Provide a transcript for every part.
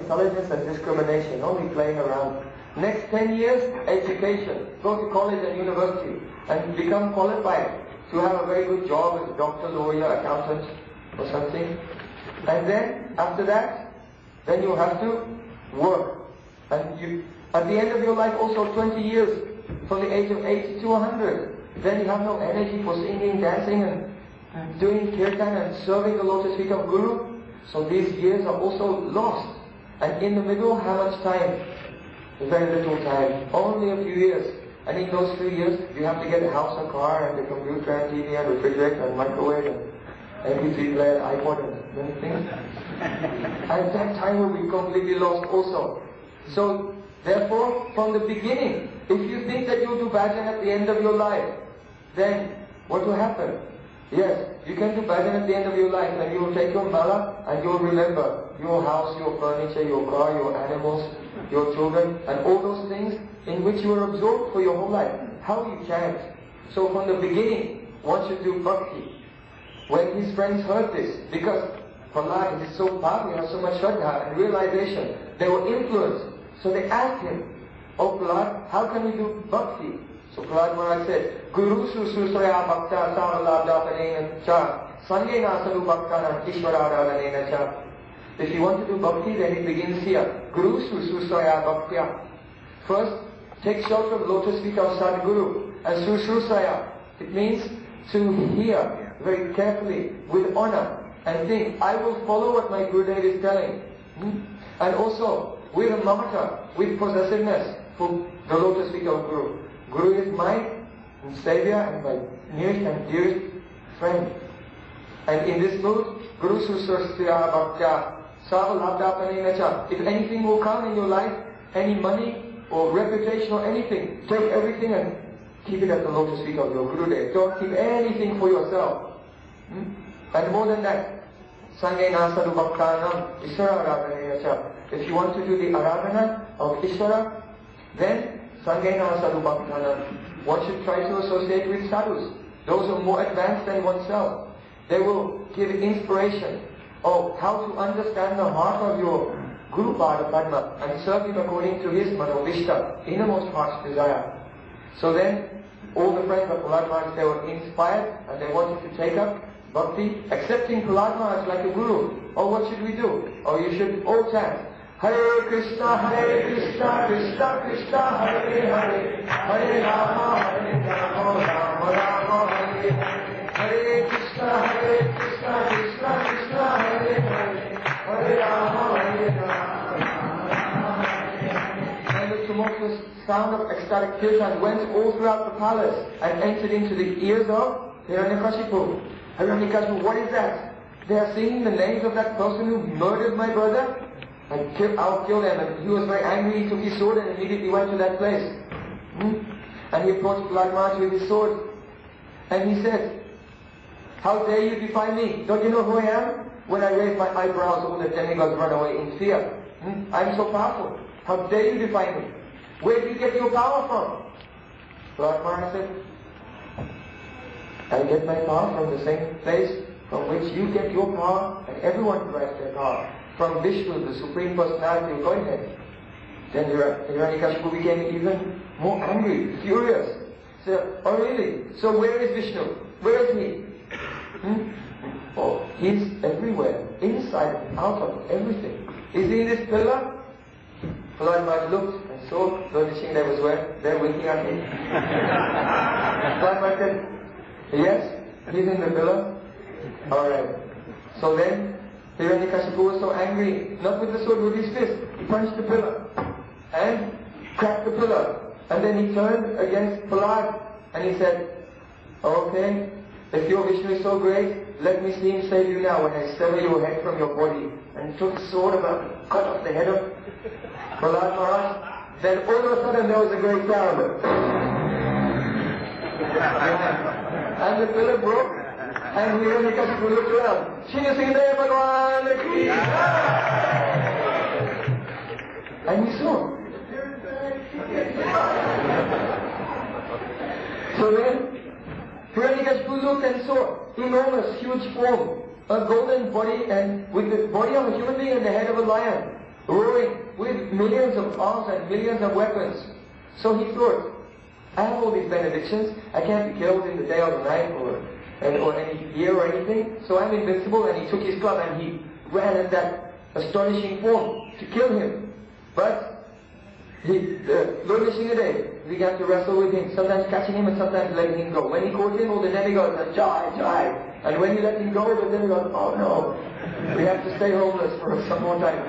intelligence and discrimination, only playing around. Next 10 years, education. Go to college and university and become qualified to have a very good job as a doctor, lawyer, accountant or something. And then, after that, then you have to work. And you, at the end of your life, also 20 years, from the age of 80 to 100, then you have no energy for singing, dancing, and doing kirtan and serving the lotus feet of Guru. So these years are also lost. And in the middle, how much time? Very little time. Only a few years. And in those few years, you have to get a house, a car, and a computer, and TV, and refrigerator, and microwave, and MP3 player, iPod, and many things. And that time will be completely lost also. So, therefore, from the beginning, if you think that you'll do bhajan at the end of your life, then what will happen? Yes, you can do bhajan at the end of your life, and you will take your mala, and you will remember your house, your furniture, your car, your animals, your children, and all those things in which you were absorbed for your whole life. How you chant. So from the beginning, one should do bhakti. When his friends heard this, because Prahlad is so powerful, he has so much shraddha and realization, they were influenced. So they asked him, "Oh Prahlad, how can we do bhakti?" So Prahlad Maharaj said, "Guru susraya bhakta savalabdhapanena cha sangena salu bhaktanam ishvararadhanena cha." If you want to do bhakti, then it begins here. Guru susraya bhaktya. First, take shelter of lotus feet of Sadguru. And susraya, it means to hear very carefully, with honor, and think, I will follow what my Gurudev is telling. And also, with a mamata, with possessiveness for the lotus feet of Guru. Guru is my savior and my nearest and dearest friend. And in this mood, Guru susraya bhaktya savalabdhapanena cha. If anything will come in your life, any money or reputation or anything, take everything and keep it at the lotus feet of your Gurudev. Don't keep anything for yourself. And more than that, Sangena Sadhu Bhaktanam Ishvara Aradhanena cha. If you want to do the Aradhana of Ishvara, then Sangena Sadhu Bhaktanam. One should try to associate with sadhus, those who are more advanced than oneself. They will give inspiration of how to understand the heart of your Guru Pada Padma and serve him according to his Manovishta, innermost heart's desire. So then, all the friends of Prahlad Maharaj, they were inspired and they wanted to take up bhakti, accepting Prahlad Maharaj like a guru. Oh, what should we do? Oh, you should all chant, Hare Krishna, Krishna Krishna, Hare Hare, Hare Rama, Rama Rama, Hare Hare, Hare Krishna, Krishna Krishna, Hare Hare, Hare Rama, Hare Rama. And the tumultuous sound of ecstatic kirtan went all throughout the palace and entered into the ears of Hiranyakashipu. Hiranyakashipu, what is that? They are singing the names of that person who murdered my brother? I'll kill them. And he was very angry, he took his sword and immediately went to that place. And he approached Prahlad Maharaj with his sword. And he said, how dare you defy me? Don't you know who I am? When I raise my eyebrows, all the demigods run away in fear. I'm so powerful. How dare you defy me? Where do you get your power from? Prahlad Maharaj said, I get my power from the same place from which you get your power, and everyone derives their power. From Vishnu, the Supreme Personality of Godhead. Then Hiranyakashipu became even more angry, furious. So, oh really? So where is Vishnu? Where is he? Oh, he's everywhere, inside, out of everything. Is he in this pillar? Prahlad Maharaj looked and saw Lord Nrsimhadev was there winking at him. Prahlad Maharaj said, yes, he's in the pillar. Alright. So then, Hiranyakashipu was so angry, not with the sword, with his fist. He punched the pillar and cracked the pillar. And then he turned against Prahlad and he said, okay, if your Vishnu is so great, let me see him save you now when I sever your head from your body. And he took the sword and cut off the head of Prahlad Maharaj. Then all of a sudden there was a great sound. And the pillar broke. And Hiranyakashipu looked around. Shri Nrsimhadev Bhagwan Ki Jai! And he saw. So then, Hiranyakashipu looked and saw enormous, huge form, a golden body, and with the body of a human being and the head of a lion, roaring millions of arms and millions of weapons. So he thought, I have all these benedictions, I can't be killed in the day or the night or any year or anything, so I'm invincible. And he took his club and he ran at that astonishing form to kill him. But Lord Nishingadev began to wrestle with him, sometimes catching him and sometimes letting him go. When he caught him, all the demigods said, Jai, Jai. And when he let him go, the demigods, oh no, we have to stay homeless for some more time.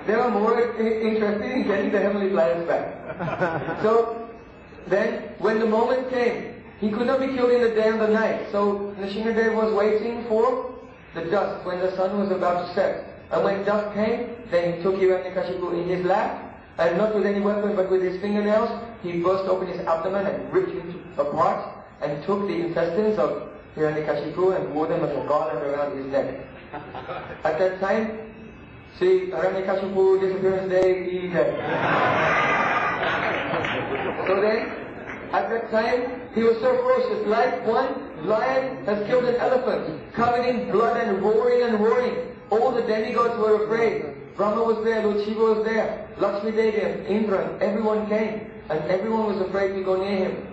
They are more interested in getting the heavenly planets back. So then, when the moment came, he could not be killed in the day and the night. So Nishingadev was waiting for the dusk, when the sun was about to set. And when dusk came, then he took Hiranyakashipu in his lap, and not with any weapon, but with his fingernails, he burst open his abdomen and ripped him apart, and took the intestines of Hiranyakashipu and wore them as a garland around his neck. At that time, see, Hiranyakashipu disappearance day, he dead. So then, at that time, he was so ferocious, like one lion has killed an elephant, covered in blood and roaring and roaring. All the demigods were afraid. Brahma was there, Lord Shiva was there, Lakshmi Devi and Indra, everyone came, and everyone was afraid to go near him.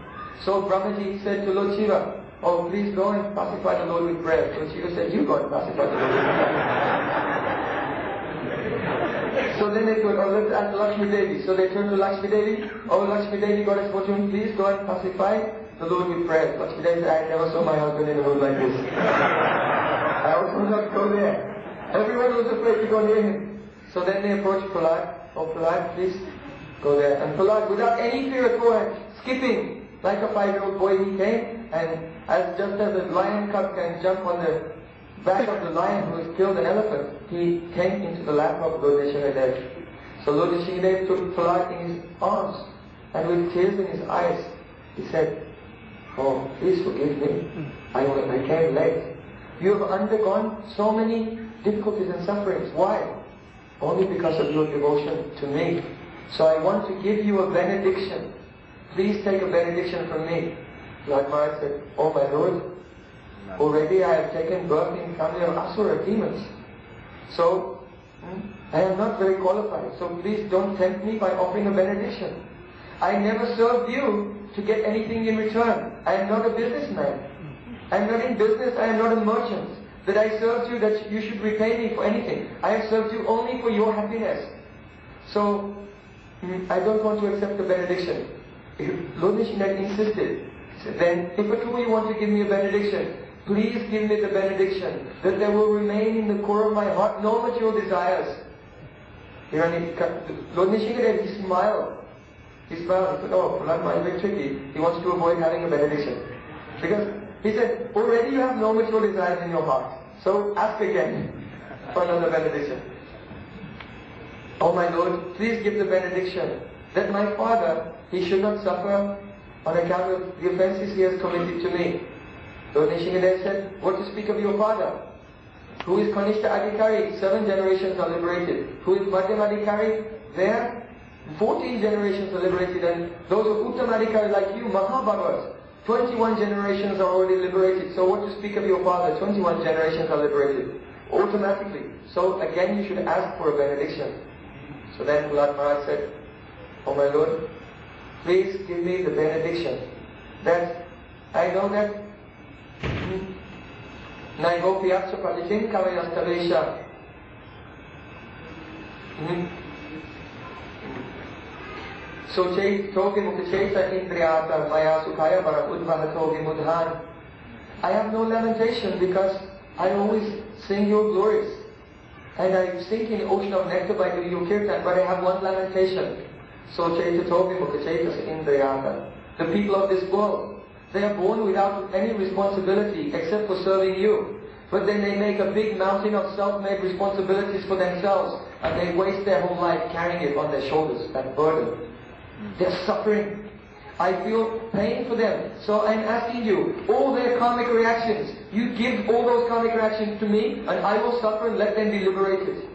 So Brahmaji said to Lord Shiva, oh, please go and pacify the Lord with prayer. Lord Shiva said, you go and pacify the Lord with prayer. So then they thought, oh, let's ask Lakshmi Devi. So they turned to Lakshmi Devi, oh, Lakshmi Devi, Goddess Fortune, please go and pacify the Lord with prayer. Lakshmi Devi said, I never saw my husband in a mood like this. I also not go there. Everyone was afraid to go near him. So then they approached Prahlad. Oh, Prahlad, please go there. And Prahlad, without any fear at all, skipping like a 5-year-old boy, he came, and just as a lion cub can jump on the back of the lion who has killed an elephant, he came into the lap of Lord Nishingadev. So Lord Nishingadev took Prahlad in his arms, and with tears in his eyes, he said, oh, please forgive me. I came late. You have undergone so many difficulties and sufferings. Why? Only because of your devotion to me. So I want to give you a benediction. Please take a benediction from me. Lord Maharaj said, oh my Lord, already I have taken birth in family of Asura demons. So I am not very qualified. So please don't tempt me by offering a benediction. I never served you to get anything in return. I am not a businessman. I am not in business. I am not a merchant. That I served you, that you should repay me for anything. I have served you only for your happiness. So, I don't want to accept the benediction. Lord Nishingadev insisted. He said, then, if at all you want to give me a benediction, please give me the benediction that there will remain in the core of my heart no material desires. Lord Nishingadev, he smiled. He smiled. He said, oh, Prahlad is very tricky. He wants to avoid having a benediction. Because he said, already you have no material desires in your heart. So ask again for another benediction. Oh my Lord, please give the benediction that my father, he should not suffer on account of the offenses he has committed to me. Lord Nishingadev said, what to speak of your father? Who is Kanishta Adhikari? 7 generations are liberated. Who is Madhyam Adhikari? There, 14 generations are liberated. And those of Uttam Adhikari like you, Mahabhagavats, 21 generations are already liberated. So what to speak of your father? 21 generations are liberated. Automatically. So again you should ask for a benediction. So then Prahlad Maharaj said, oh my Lord, please give me the benediction that I know that Naivopiyatsa Palitim Kavayastavesha. So togi mukacheta indriyata maya sukhaya parakudvahatogi mudhan. I have no lamentation because I always sing your glories. And I sink in the ocean of nectar by doing your kirtan, but I have one lamentation. So togi mukacheta indriyata. The people of this world, they are born without any responsibility except for serving you. But then they make a big mountain of self-made responsibilities for themselves, and they waste their whole life carrying it on their shoulders, that burden. They're suffering. I feel pain for them. So I'm asking you, all their karmic reactions, you give all those karmic reactions to me, and I will suffer and let them be liberated.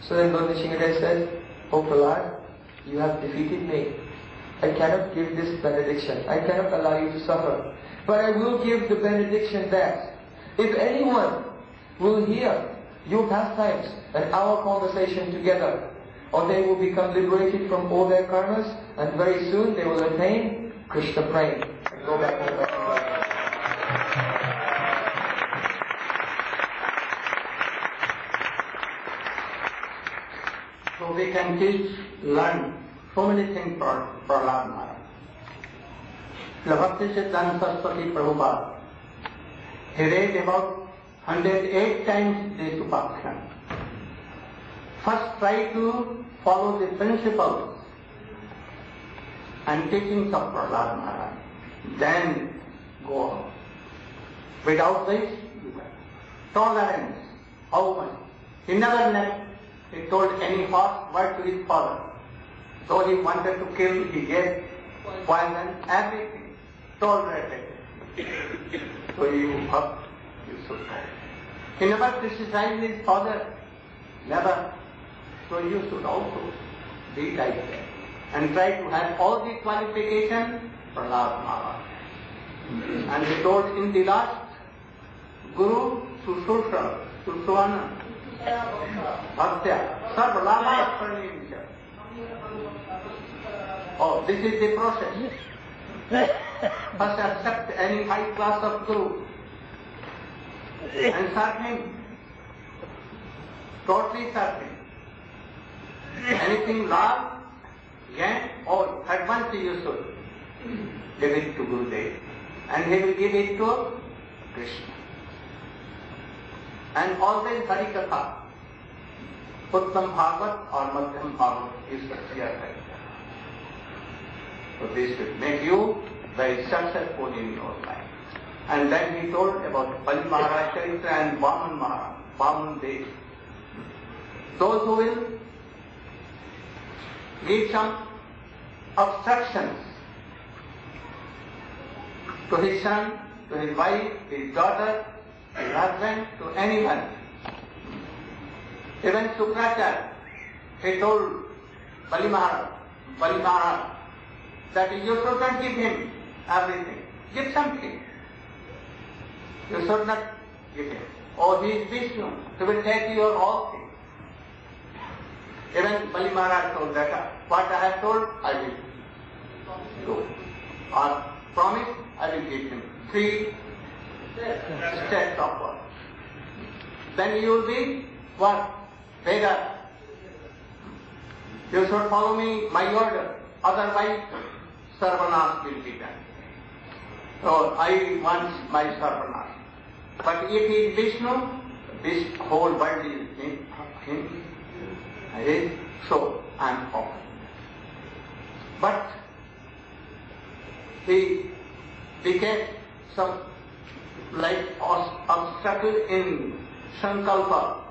So then Lord Nishingadev said, oh Prahlad, you have defeated me. I cannot give this benediction. I cannot allow you to suffer. But I will give the benediction that if anyone will hear your pastimes and our conversation together, or they will become liberated from all their karmas, and very soon they will attain Krishna Prem and go back home. So we can teach, learn so many things for Prahlad Maharaj. Bhakti Siddhanta Saraswati Prabhupada, he read about 108 times this upakhyan. First try to follow the principles and teachings of Prahlad Maharaj, then go on. Without this, tolerance, how much? He never left. He told any harsh word to his father. Though he wanted to kill, he gave poison, everything, tolerated. So you should know. He never criticized his father, never. So you should also be like that and try to have all the qualifications for Prahlad Maharaj. And he told in the last, Guru Sushruta, Susuvana, Bhaktya, Sarva Lama Pranimya. Oh, this is the process. First accept any high class of Guru and serve him. Totally serve him. Anything large, gain, all at once you should give it to Gurudev, and he will give it to Krishna. And always Hari Katha, Uttam Bhagavat or Madhyam Bhagavat is here. So this will make you very successful in your life. And then he told about Bali Maharaj Charitra and Vaman Maharaj, Vaman Dev. Those who will give some obstructions to his son, to his wife, his daughter, his husband, to anyone. Even Sukracharya, he told Bali Maharaj, that you should not give him everything. Give something. You should not give him. Oh, he is Vishnu, he will take your all things. Even Bali Maharaj told that, what I have told, I will do. Or promise, I will give him 3 steps of work. Then you will be what? Beggar. You should follow me, my order. Otherwise, Sarvanash will be done. So I want my Sarvanash. But if he is Vishnu, this whole world is in him. So I am open. But he became some like obstacle in Sankalpa.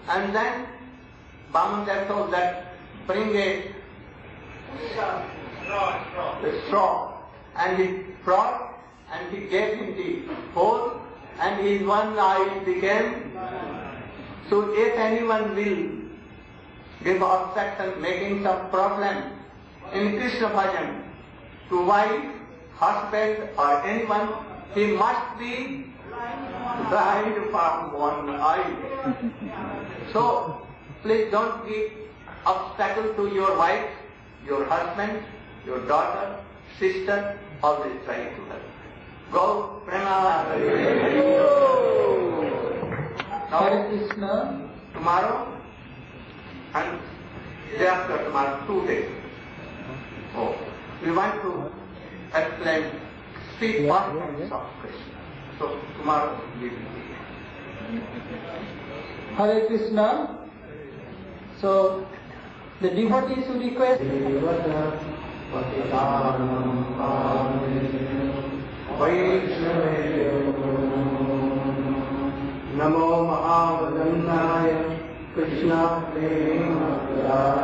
And then Vaman told that bring a straw, and he brought and he gave him the hole, and his one eye became. So if anyone will give obstruction, making some problem in Krishna bhajan to wife, husband or anyone, he must be blind from one eye. So please don't give obstacle to your wife, your husband, your daughter, sister, always try to help. Go, Pranam. Now, Krishna. Tomorrow and day after tomorrow, 2 days. Oh, we want to explain, speak volumes of Krishna. So tomorrow we will be. Hare Krishna. So the devotees who request. Namo Mahavadannaya Krishna Premagayate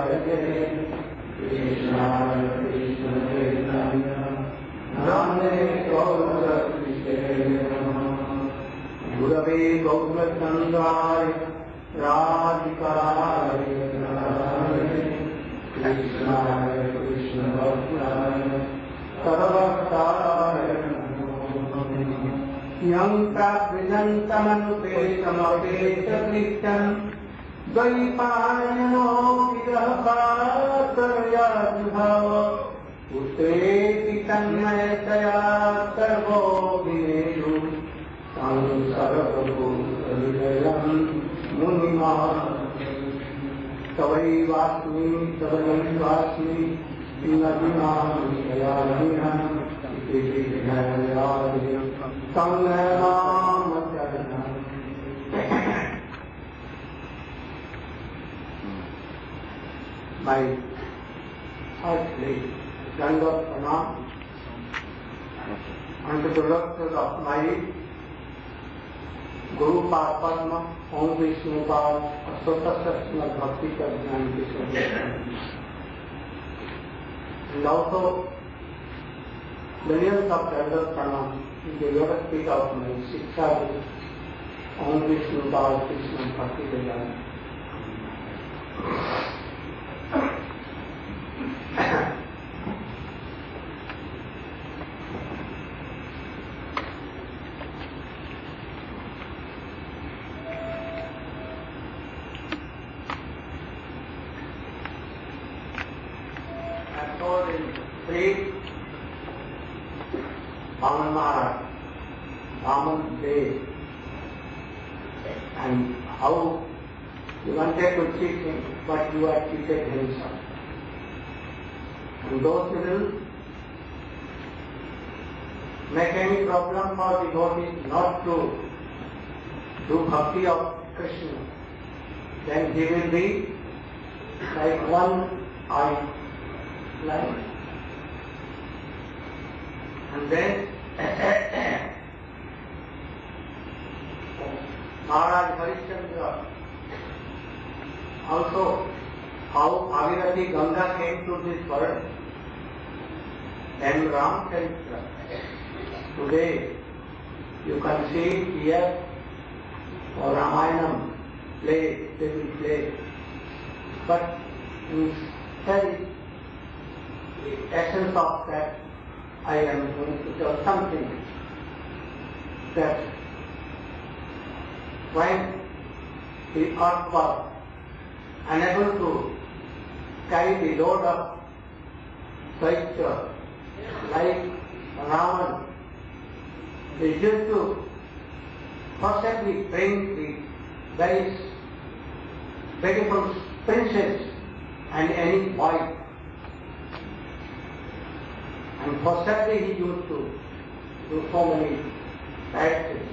Krishna Krishna Chaitanya Namne Gaura Krishna Gurave Gauratandraya Radhikaraya Krishna Krishna Bhaktaraya Sarvaktaraya Yang praprijantamante samapeta krishtam Dvaiparayano vidahakatarya jubhava Utreti tanmayataya sarvo vineju Sansarabhu saridayam munimah Tavaivasmi tavaivasmi Inadinam yayadinam Iti vinayadinam Sangnam Acharyanam My heartily Dandot Pranam unto the lotus of my Guru Padma, Om Vishnu Pad, Asota Bhakti Prajnan Vishnu. And also millions of Dandot Pranam in the lotus feet of my Shiksha Guru, Om Vishnu Pad, Krishna Bhakti Prajnan. And how you wanted to treat him, but you are treated himself. And those who will make any problem for the devotee not to do bhakti of Krishna, then he will be like one-eyed lion. And then Maharaj Harishchandra also how Bhagirati Ganga came to this world and Ramchandra. Today you can see here or Ramayanam play, they will play. But instead the essence of that I am going to tell something that when the earth was unable to carry the load of Saitya, like Ravan, they used to possibly bring the very beautiful princess and any boy. And possibly he used to do so many bad things.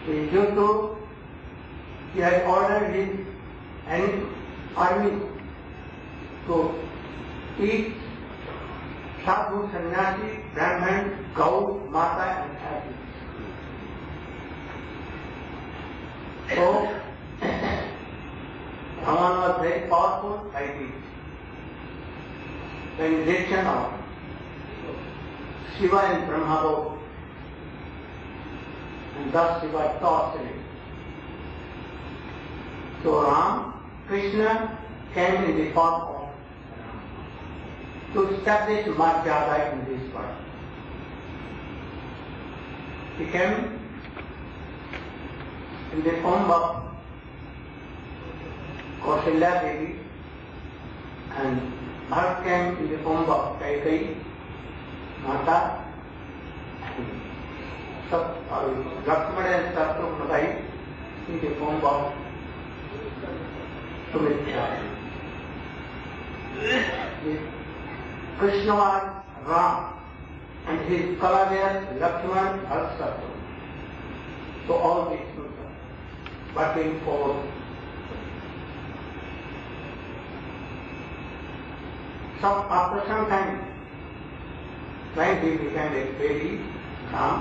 He had ordered his army to eat sadhu, sannyasi, brahman, gau, mata and happy. So, Raman was very powerful like this. The direction of Shiva and Brahma both. And thus Shiva taught him. So Ram, Krishna came in the form of Ram to establish Madhyada in this world. He came in the form of Kausalya Devi and Bharat came in the form of Kaikeyi, Mata, Lakshmana and Shatrugna in the form of Sumitra. Krishna was Ram and his collaborators Lakshmana and Shatrugna. So all these things are working for after some time, when he became a baby, Ram,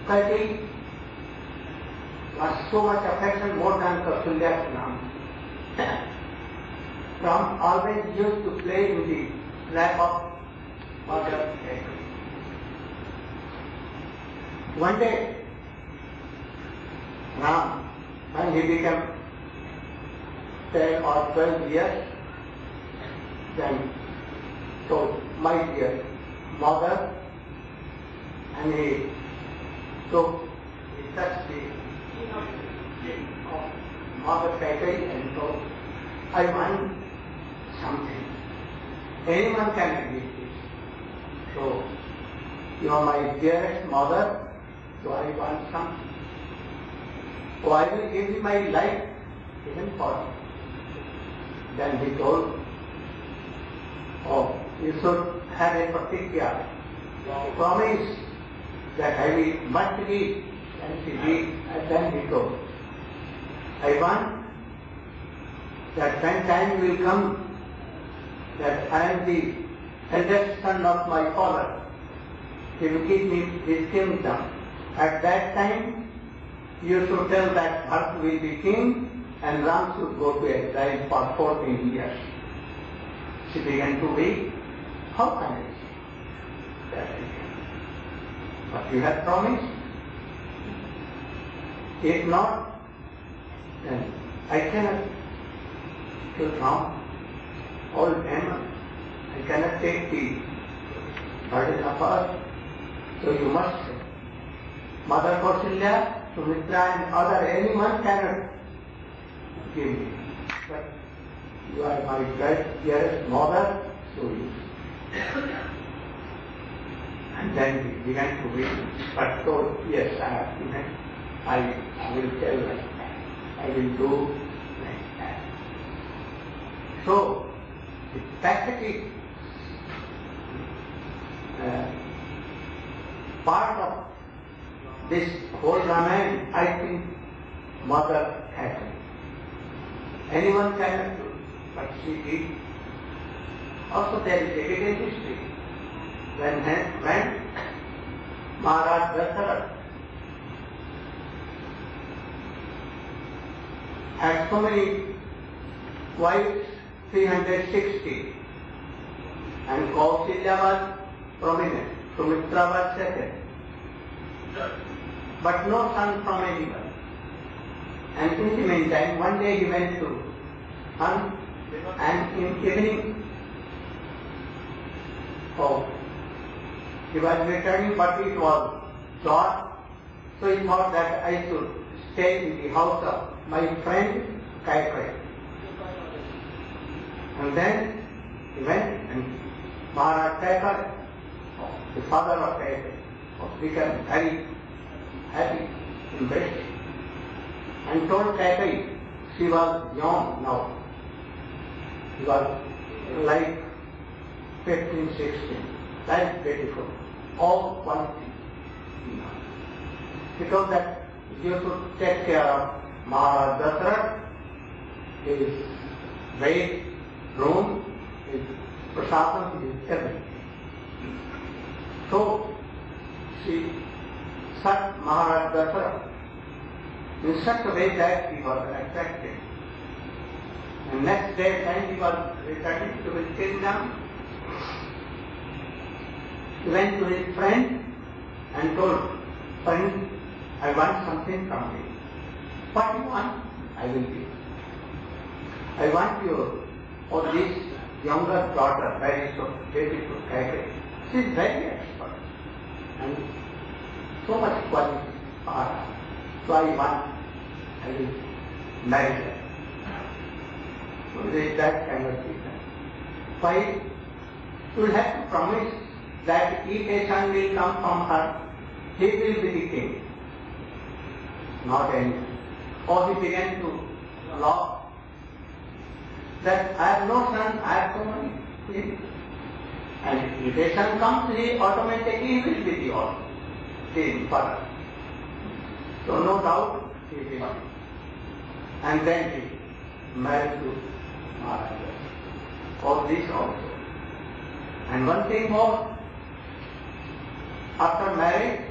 Kaikeyi was so much affection more than Kausalya's Ram. Ram always used to play in the lap of mother Kaikeyi. One day, Ram, when he became 10 or 12 years, then told, my dear mother, and he took, he touched the mother Kaikeyi and told, I want something. Anyone can give this. So, you are my dearest mother, so I want something. So I will give you my life even for you. Then he told, oh, you should have a pratigya, promise that I will must give. And she did, and then he told, I want that when time will come that I am the eldest son of my father, he will give me his kingdom. At that time, you should tell that Bharat will be king and Ram should go to exile for 14 years. She began to weep. How can I say that? But you have promised. If not, then I cannot kill Ram. Old man, I cannot take the burden of earth. So you must say, Mother Kausalya, Sumitra and other anyone cannot give me. But you are my dearest mother, so you. And then he began to weep, but told, yes, I have given. I will tell like that. I will do like that. So, the pathetic part of this whole Ramayana, I think, Mother Kaikeyi. Anyone cannot do, but she did. Also there is evident history. When Maharaj Dasarath had so many wives, 360, and Kausalya was prominent, Sumitra was second, but no son from anyone. And in the meantime, one day he went to hunt, and in evening, he was returning, but it was dark, so he thought that I should stay in the house of my friend Kaikeyi. And then he went, and Maharaj Kaikeyi, the father of Kaikeyi, became very happy, impressed, and told Kaikeyi, she was young now. She was like 15, 16, very beautiful, all quality. He told that you should take care of Maharaj Dasarath, his weight, room, his prasadam, his everything. So she shut Maharaj Dasarath in such a way that he was attracted. And next day when he was returning to his kingdom, he went to his friend and told, friend, I want something from you. What do you want? I will give. I want you, or this younger daughter, very so beautiful Kaikeyi. She is very expert and so much quality for her. So I will marry her. So that cannot be done. Why? You will have to promise that if a son will come from her, he will be the king, not any. Or he began to laugh that I have no son, I have so many. And if a son comes, he automatically will be the king father. So no doubt he will. And then he married to Maharaj. All this also. And one thing more, after marriage,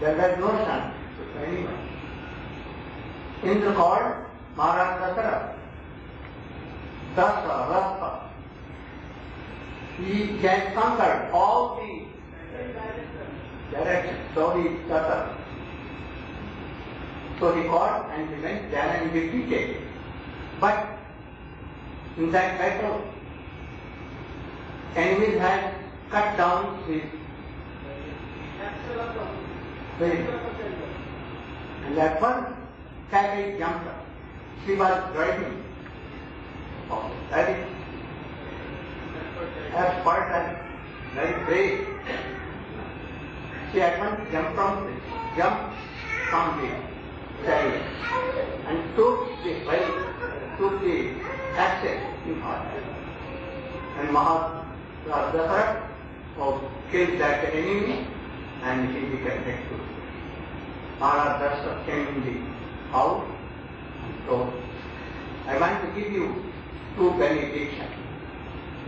there was no son to anyone. Indra called Maharaj Dasarath, Rasa. He had conquered all the directions, so he Dasarath. So he called and he went there and defeated. But in that battle, enemies had cut down his And at first, Kaikeyi jumped up. She was driving. Very expert and very brave. She at once jumped from the chariot and took the access in her hand. And Maharaj killed that enemy and he became victorious. Maharaj Dasharatha came in the house and told, I want to give you 2 benedictions.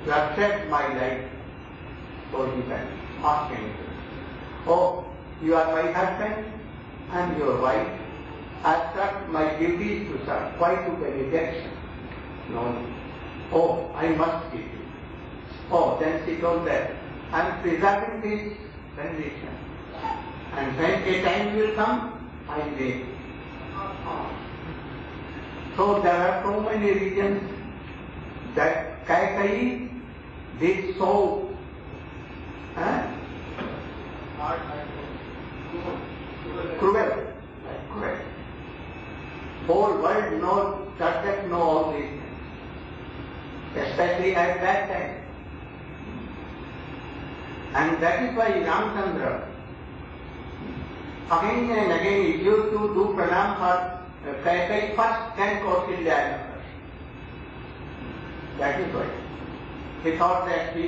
You have saved my life, so you can ask anything. Oh, you are my husband and your wife. I accept my duties to serve. Why to benediction? No. Oh, I must give you. Oh, then she told that I am preserving this benediction. And when a time will come, I may. So there are so many reasons that Kaikeyi did so cruel. Whole world does know all these things, especially at that time. And that is why Ramchandra again and again he used to do pranam for Kaikeyi first, then Kausalya. That is why. He thought that he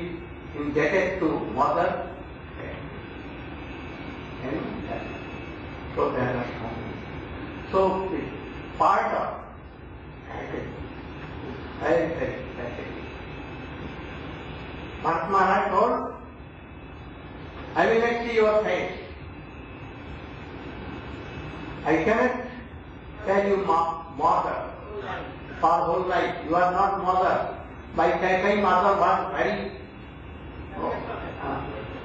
indebted to mother. So there are so the part of Maharaj told, I will not see your face. I cannot tell you mother for whole life. You are not mother. My Kaikeyi mother was very,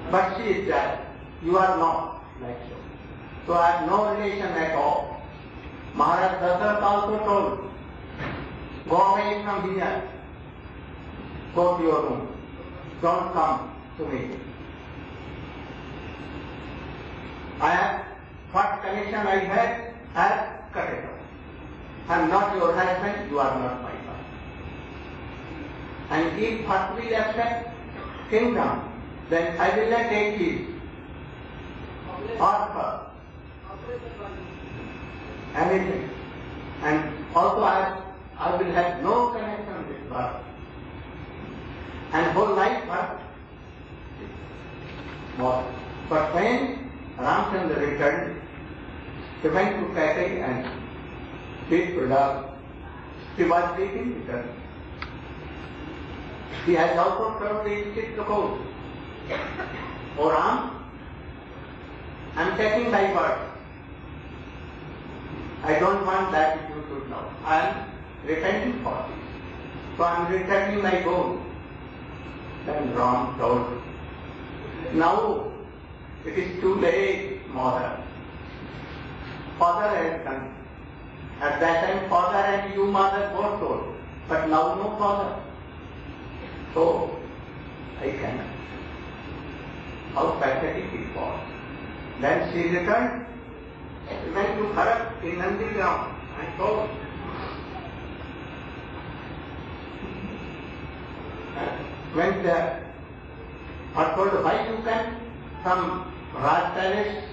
but she is dead. You are not like so. So I have no relation at all. Maharaj Dasharatha also told, go away from here. Go to your room. Don't come to me. What connection I had, I have cut it off. I am not your husband, you are not my wife. And if first we accept kingdom, then I will not take his or her anything. And also I will have no connection with her. And whole life was. But when Ramchandra returned, he went to Kaikeyi and did pranam. She was taking return. He has also served the Chitrakoot. O Ram, I am taking thy word. I don't want that you should know. I am repenting for this. So I am returning my gold. Then Ram told, now it is too late, mother. Father has done. At that time, father and you, mother, both told. But now no father. So, I cannot. How pathetic it was. Then she returned. She went to Bharat in Nandigram and told. Went there. Or told, why you can from Raj Palace,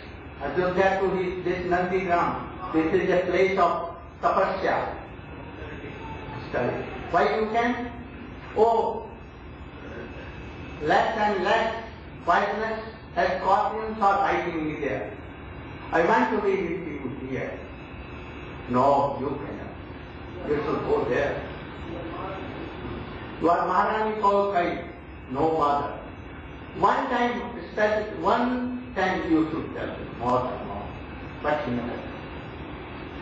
Ajodhya to this Nandigram. This is a place of tapasya. Study. Why you can? Oh, less and less quietness as scorpions are biting me there. I want to be with you here. No, you cannot. You should go there. You are Maharani Kaikeyi, no mother. One time you should tell me, more than more. But she never.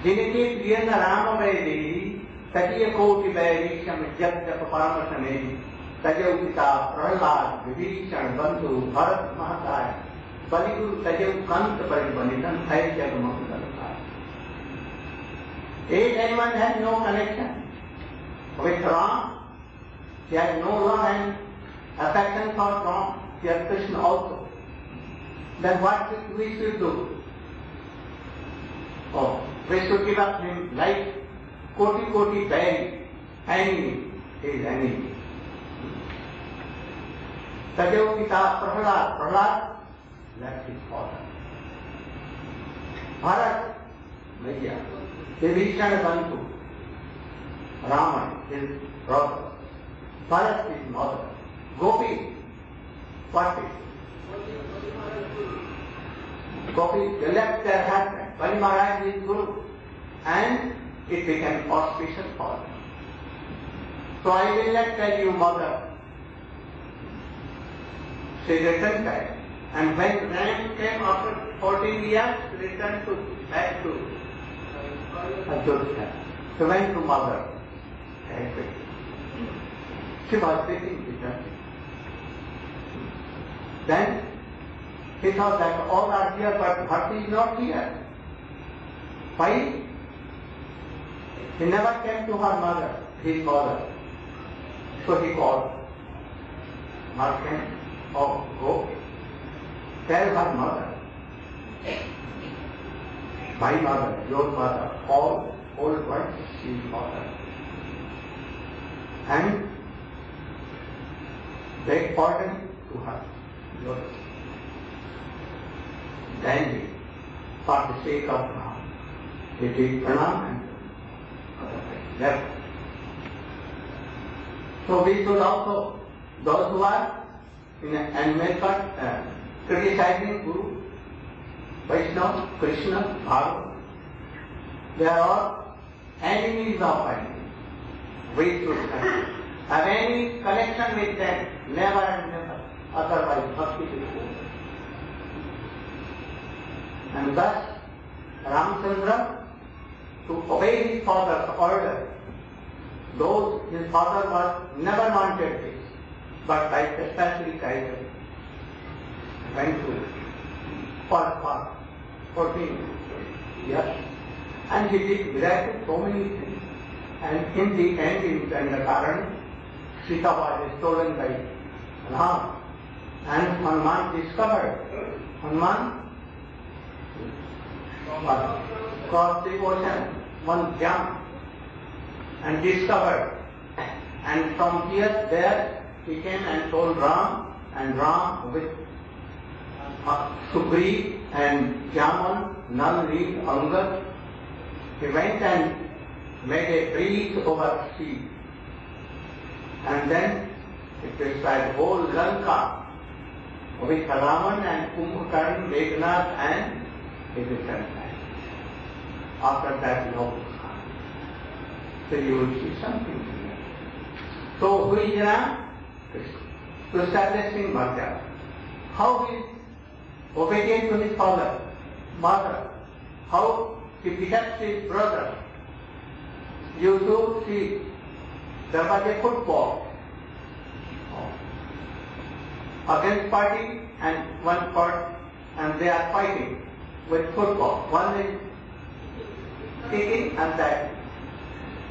जिनके prion Ram वैदे तटीय कोटि वैरीक्षण जप जप परामर्श में तजौ पिता प्रहलाद विभीषण बंधु भरत महताय बलिगुरु तजौ कंत परिबनितन है जग मंगल काय. Anyone has no connection with Ram. He has no love and affection for Ram. He has Krishna also. then what we should do? Oh, we should give up him like koti berry, enemy, his enemy. Sadev Pita Prahlad left his father. Bharat, Maya, Vibhishana Bantu, Raman, his brother, Bharat, his mother, Gopi, what is? Gopi, they left their husband, Bali Maharaj is Guru, and it became auspicious for them. So I will not tell you, mother. She returned back. And when Ram came after 14 years, returned back to Ajodhya. She went to mother. She was sitting with her. Then he thought that all are here, but Bharti is not here. Why? He never came to her mother, his mother. So he called merchant of go. Tell her mother, my mother, your mother, all old words, she is mother. And beg pardon to her. Then he, for the sake of Ram, he did pranam and left. So we should also, those who are in an method criticizing Guru, Vaishnava, Krishna, Bhagavad, they are all enemies of enemy. We should have any connection with them, never and never, otherwise bhakti will go. And thus, Ramchandra, to obey his father's order, though his father was never wanted this, but by especially guidance, went to for 14 years, and he did miracles, so many things. And in the end, in Dandakaran, Sita was stolen by Ram, and Hanuman discovered. Hanuman crossed the ocean, one jump, and discovered. And from here, there, he came and told Ram, and Ram with Sugri and Jaman, Nal, Reed, Angad, he went and made a breeze over sea. And then it described whole Lanka with Ravan and Kumbhakarn, Meghnad and his descendants. After that, no Khan. So you will see something here. So who is Ram? Krishna. To establishing Madhya. How he is obedient to his father, mother, how he becomes his brother. You do see, there was a football against party and one part, and they are fighting with football. One is kicking and that.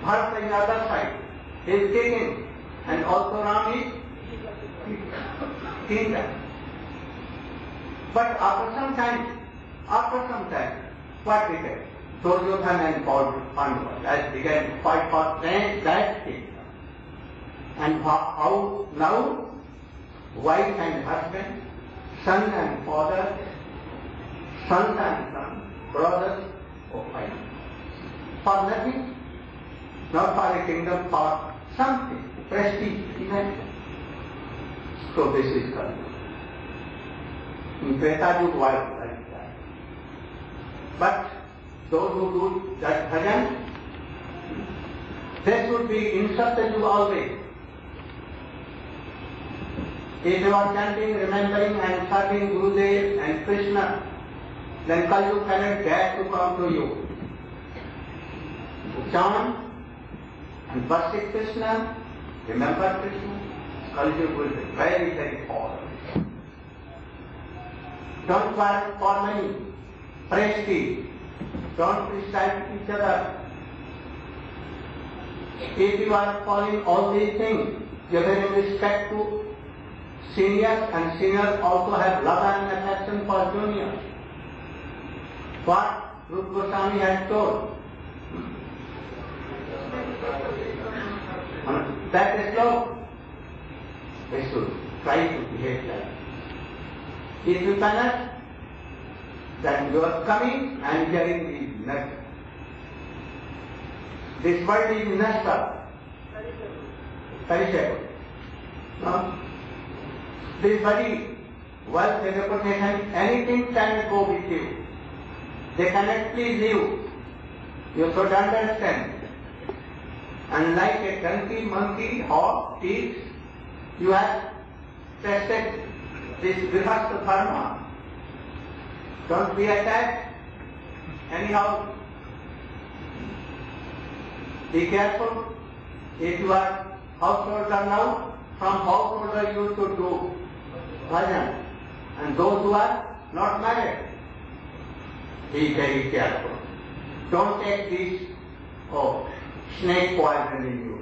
Bharat is the other side. He is kicking, and also Ram is kicking them. But after some time, what became? Duryodhana and Pandava that began to fight for that kingdom. And how now, wife and husband, son and father, sons and sons, brothers, or fight. For nothing, not for a kingdom, for something, prestige, event. So this is Kali. In Treta Yuga was like that. But those who do that bhajan, they should be in Satya Yuga always. If you are chanting, remembering and serving Gurudev and Krishna, then Kali Yuga cannot dare to come to you. Chant and worship Krishna, remember Krishna, Kali Yuga will be very, very powerful. Don't work for money, prestige. Don't criticize each other. If you are following all these things, giving respect to Seniors and seniors also have love and affection for juniors. What Rupa Goswami has told. That is love. We should try to behave like that. If you cannot, then you are coming and hearing is nothing. This world is nasa, perishable. No? This body, wealth, reputation, anything can go with you. They cannot please you. You should understand. And like a donkey, monkey, hog, pigs, you have tested this grihastha dharma. Don't be attached. Anyhow, be careful. If you are householder now, from householder you should do bhajan. And those who are not married, be very careful. Don't take this snake poison in you.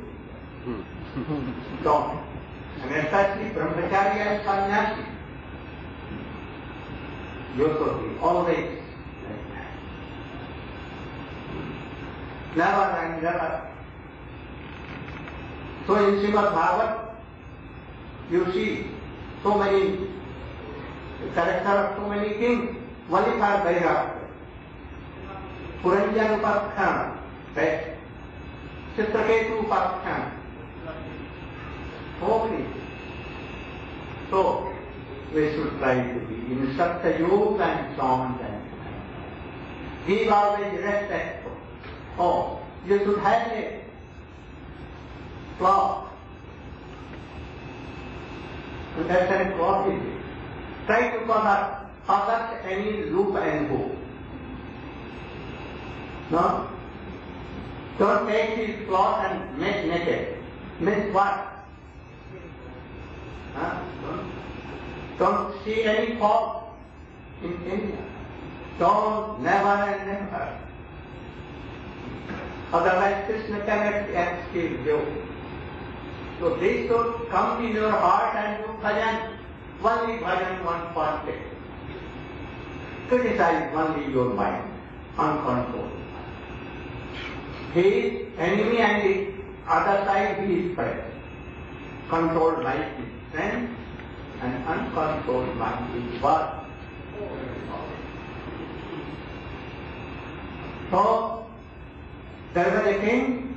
Don't. And especially brahmachari and sannyasi. You should be always like that. Never and never. So in Srimad Bhagavad, you see so many characters of so many kings. Valipar Vairag, Puranjan Upakhan, Chitraketu Upakhan. So many. So we should try to be in Satya Yoga and Chant and give always respect. Oh, you should have a cloth. Understand cloth is it? Try to cover any loop and hole. No? Don't take his cloth and make naked. Means what? Huh? Don't see any fault in India. Don't, never and never. Otherwise Krishna cannot excuse you. So this should come in your heart and do bhajan. Only bhajan one part. Criticize only your mind, uncontrolled. He is enemy and the other side he is friend. Controlled mind is friend and uncontrolled mind is what? So, there was a king.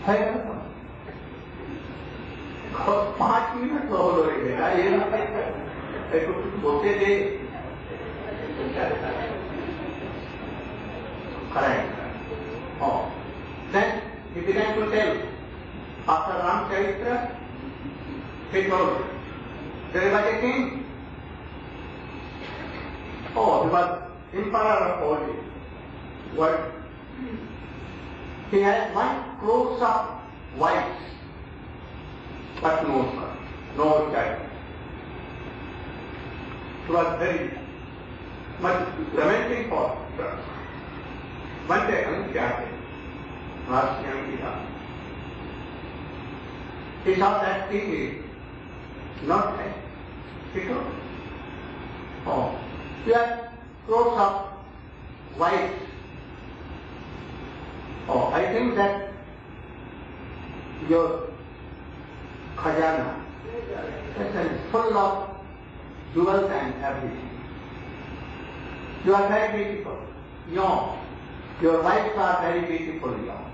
है 5 minute हो रहे बेटा ये कुछ बोलते थे correct. Oh, then he began to tell after Ram Charitra, he told there was a king. Oh, he was emperor of all this world. He had 1 crore of wives, but no son, no child. He was very much lamenting for her. One day, he saw that king is not dead. He told, oh, you have crores of wives. Oh, I think that your khajana is full of jewels and everything. You are very beautiful, young. Your wives are very beautiful, young.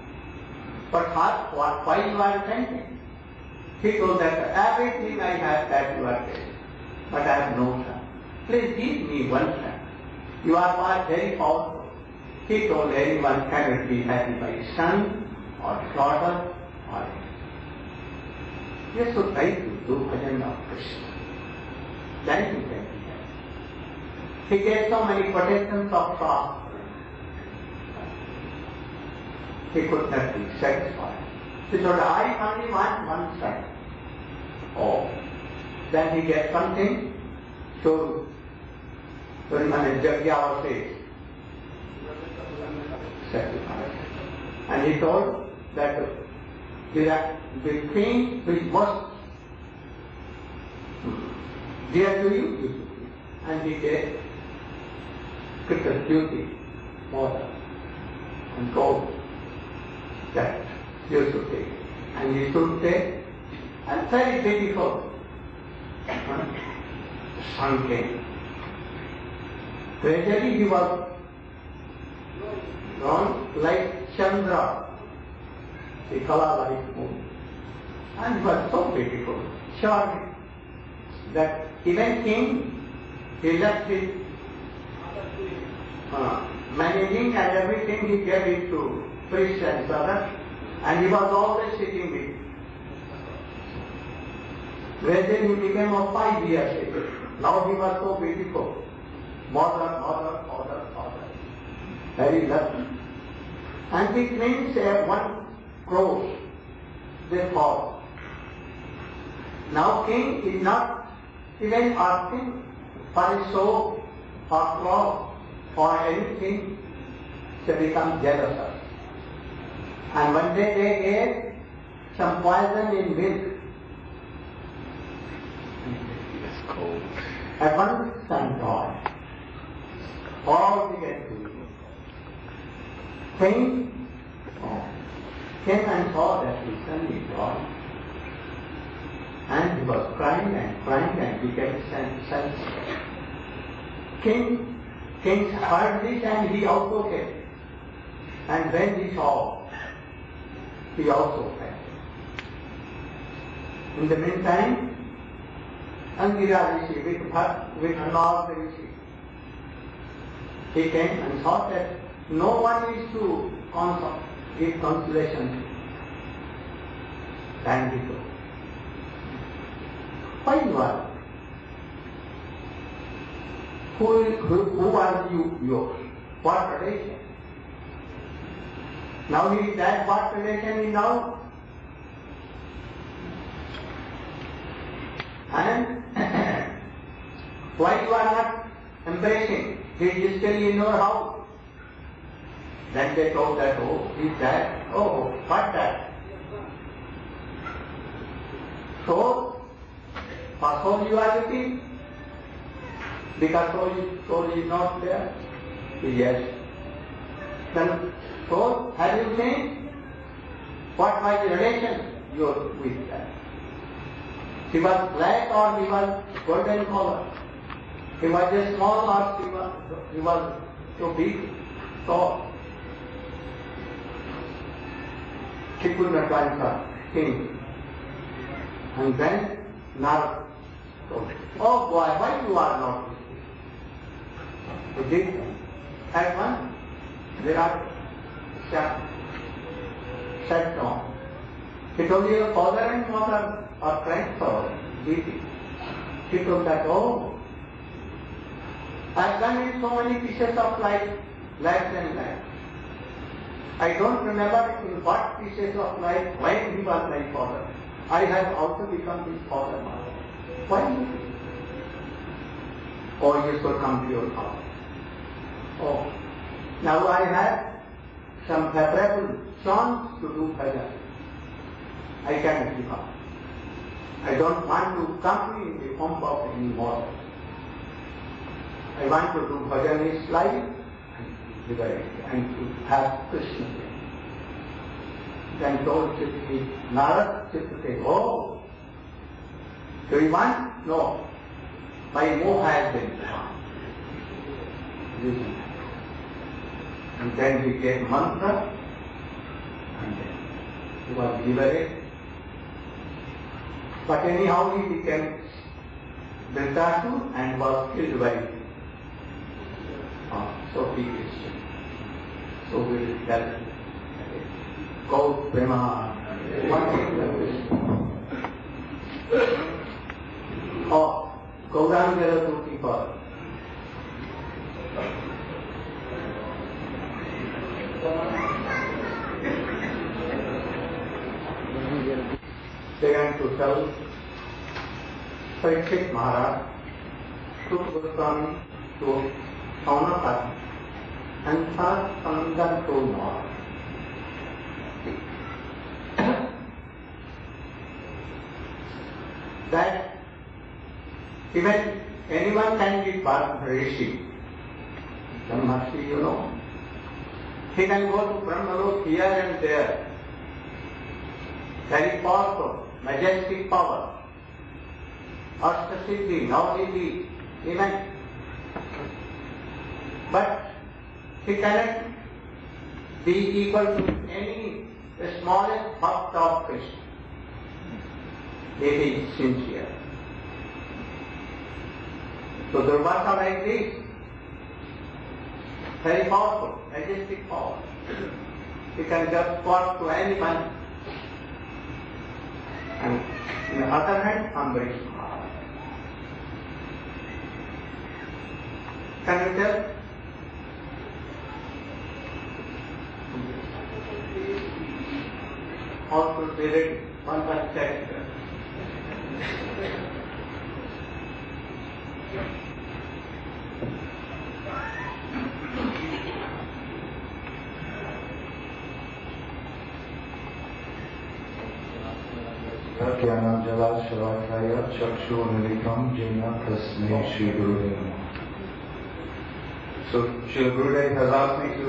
But why you are thinking? He told that everything I have that you are taking, but I have no son. Please give me one son. You are very powerful. He told anyone cannot be happy by son or daughter or anything. You should try to do bhajan of Krishna. Then you can be happy. He gave so many protections of frost. He could not be satisfied. He told, I only want one son. Oh, then he gave something to Jagya or says, sacrifice. And he told that the king which most dear to you, and he gave Krishna's duty, mother, and told that you should take. And he should take, and very beautiful. The sun came. Gradually he was drawn like Chandra, the color like moon. And he was so beautiful, charming, that even king, he left his managing and everything, he gave it to priests and servants, and he was always sitting with. Gradually he became of 5 years age. Now he was so beautiful. Mother, very lovely. And it means one cross, they fall. Now king is not even asking for a soul or cloth or anything, to become jealous of. And one day they gave some poison in milk. It's cold. At once sun died. All began to eat. King came and saw that his son is gone. And he was crying and became senseless. King heard this and he also came. And when he saw, he also fell. In the meantime, Angira Rishi with Lord Rishi, he came and thought that no one is to give consolation than people. Why you are? Who are you yours? What relation? Now he is that what relation is now? And why you are not embracing? He is still in your house. Then they told that, oh, he is that. Oh, what that? So, for soul you are looking? Because soul is not there? Yes. Then soul, have you seen? What was the relation with that? He was black or he was golden color? He was just small or he was so big, tall? He could not answer him. And then Narad told, oh boy, why you are not with me? He did. At once, there are sat down. He told your father and mother are friends or weeping. He told that, oh, I've done in so many pieces of life, left and left. I don't remember in what pieces of life when he was my father. I have also become his father now. Why? Oh, you should come to your house. Oh, now I have some favorable songs to do bhajan. I cannot give up. I don't want to come in the form of any more. I want to do bhajan is life and liberate and to have Krishna. Then told Chittaki, Narad, Chittaki, oh, do you want? No. My moha has been gone. And then he gave mantra and then he was liberated. But anyhow he became Dhritarashtra and was killed by so he is. So we will tell Go Prema. Oh, Gauranga Jaladuti for began to tell Parikshit Maharaj, took Goswami to Saunapati and first Sandan told Maharaj. That Even anyone can be Rishi. Brahmarshi, you know. He can go to Brahmalok here and there. Very powerful, majestic power. Ashtasiddhi, Navnidhi, even. But he cannot be equal to any smallest bhakt of Krishna. If he is sincere. So Durvasa like this, very powerful, majestic power. He can just walk to anyone. And on the other hand, Ambarish Maharaj. Can you tell? How to be ready? One must check. Jnana Jala Shavakaya Chakshu Nilikam Jina Tasme Shri Gurudev. So Shri Gurudev has asked me to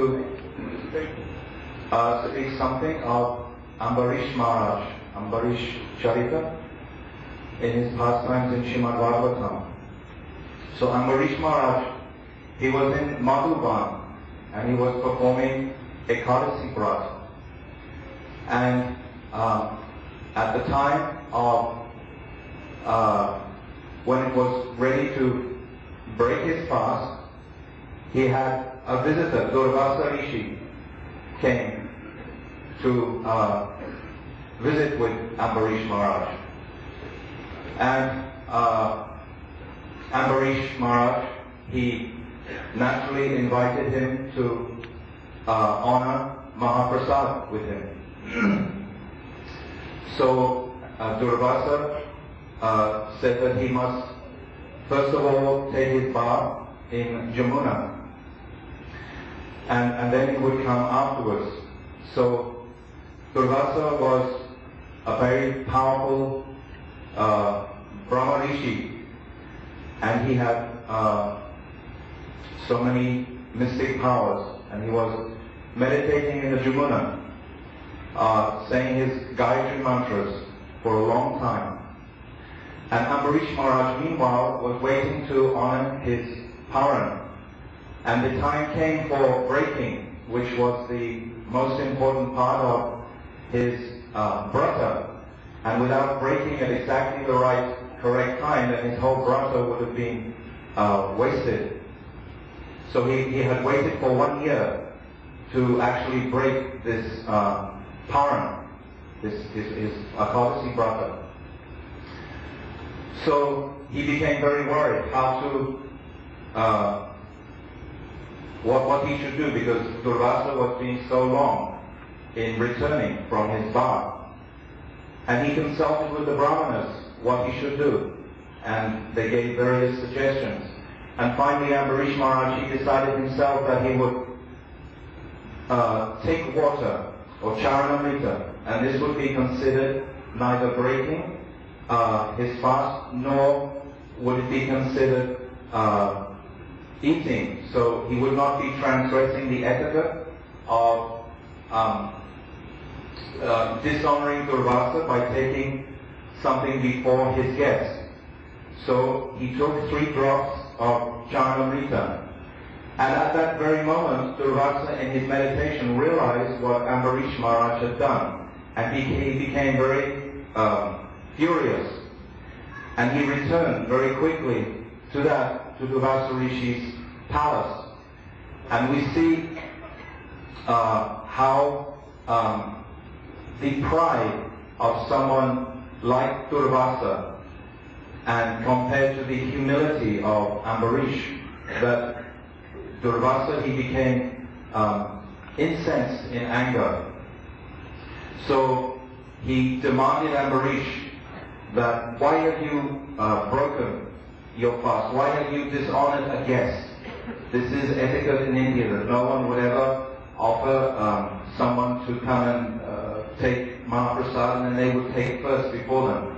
speak something of Ambarish Maharaj, Ambarish Charita, in his pastimes in Srimad Bhagavatam. So Ambarish Maharaj, he was in Madhuban and he was performing Ekadasi Vrat. And at the time of when it was ready to break his fast, he had a visitor, Durvasa Rishi, came to visit with Ambarish Maharaj. And Ambarish Maharaj, he naturally invited him to honor Mahaprasad with him. So Durvasa said that he must first of all take his bath in Jamuna, and then he would come afterwards. So Durvasa was a very powerful Brahma Rishi, and he had so many mystic powers, and he was meditating in the Jamuna, saying his Gayatri mantras for a long time. And Ambarish Maharaj, meanwhile, was waiting to honor his Paran. And the time came for breaking, which was the most important part of his brata. And without breaking at exactly the correct time, then his whole brata would have been wasted. So he had waited for 1 year to actually break this Paran, his Ekadasi brata. So he became very worried how to, what he should do, because Durvasa was being so long in returning from his bath. And he consulted with the Brahmanas what he should do, and they gave various suggestions. And finally Ambarish Maharaj, he decided himself that he would take water or charanamrita, and this would be considered neither breaking his fast, nor would it be considered eating. So he would not be transgressing the etiquette of dishonoring Durvasa by taking something before his guest. So he took 3 drops of charanamrita. And at that very moment, Durvasa in his meditation realized what Ambarish Maharaj had done. And he became very furious. And he returned very quickly to Durvasa Rishi's palace. And we see how the pride of someone like Durvasa, and compared to the humility of Ambarish, that Durvasa, he became incensed in anger. So he demanded Ambarish that, why have you broken your fast? Why have you dishonored a guest? This is etiquette in India, that no one would ever offer someone to come and take Mahaprasad, and then they would take first before them.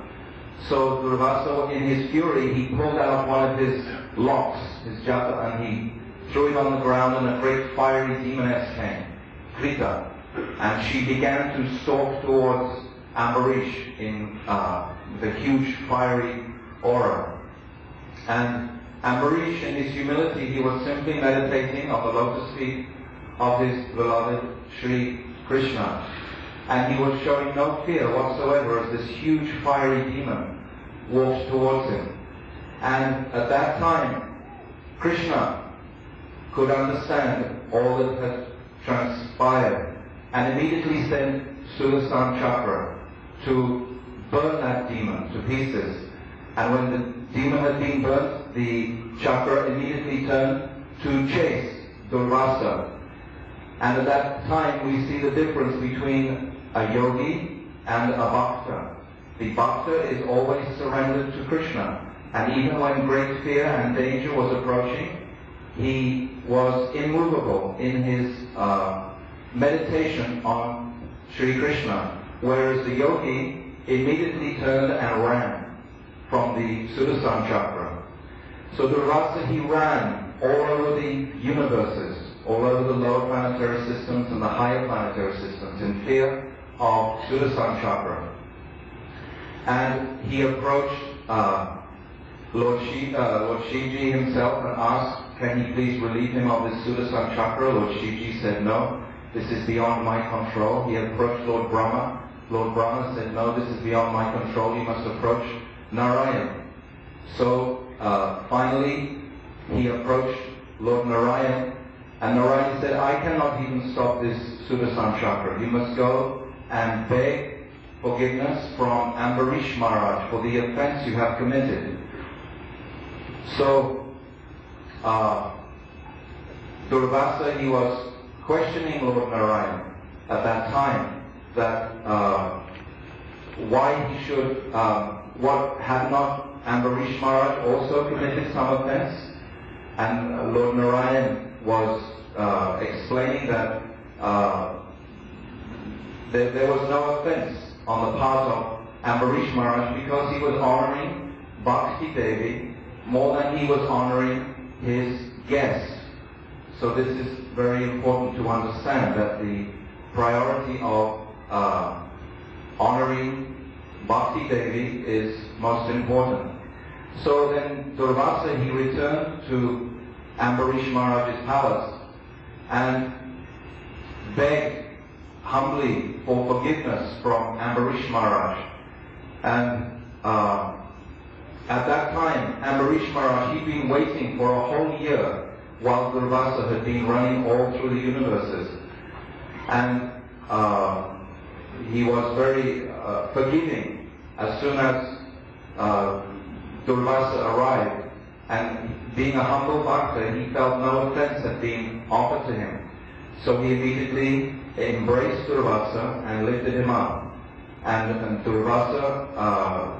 So Durvasa, in his fury, he pulled out one of his locks, his japa, and he threw it on the ground, and a great fiery demoness came, Krita, and she began to stalk towards Ambarish in the huge fiery aura. And Ambarish, in his humility, he was simply meditating on the lotus feet of his beloved Sri Krishna. And he was showing no fear whatsoever as this huge fiery demon walked towards him. And at that time, Krishna could understand all that had transpired and immediately sent Sudarsana Chakra to burn that demon to pieces. And when the demon had been burnt, the chakra immediately turned to chase Durvasa. And at that time we see the difference between a yogi and a bhakta. The bhakta is always surrendered to Krishna. And even when great fear and danger was approaching, he was immovable in his meditation on Sri Krishna. Whereas the yogi immediately turned and ran from the Sudarsana Chakra. So Durvasa, he ran all over the universes, all over the lower planetary systems and the higher planetary systems in fear of Sudarsana Chakra. And he approached Lord Shivji himself and asked, can he please relieve him of this Sudarsana Chakra? Lord Shivji said, no, this is beyond my control. He approached Lord Brahma. Lord Brahma said, no, this is beyond my control. You must approach Narayan. So finally he approached Lord Narayan, and Narayan said, I cannot even stop this Sudarsana Chakra. You must go and beg forgiveness from Ambarish Maharaj for the offense you have committed. So Durvasa, he was questioning Lord Narayan at that time that why he should, what had not Ambarish Maharaj also committed some offense? And Lord Narayan was explaining that there was no offense on the part of Ambarish Maharaj because he was honoring Bhakti Devi more than he was honoring his guest. So this is very important to understand, that the priority of honoring Bhakti Devi is most important. So then Durvasa, he returned to Ambarish Maharaj's palace and begged humbly for forgiveness from Ambarish Maharaj. And at that time, Ambarish Maharaj, he'd been waiting for a whole year while Durvasa had been running all through the universes. And he was very forgiving as soon as Durvasa arrived. And being a humble bhakta, he felt no offense had been offered to him. So he immediately embraced Durvasa and lifted him up. And Durvasa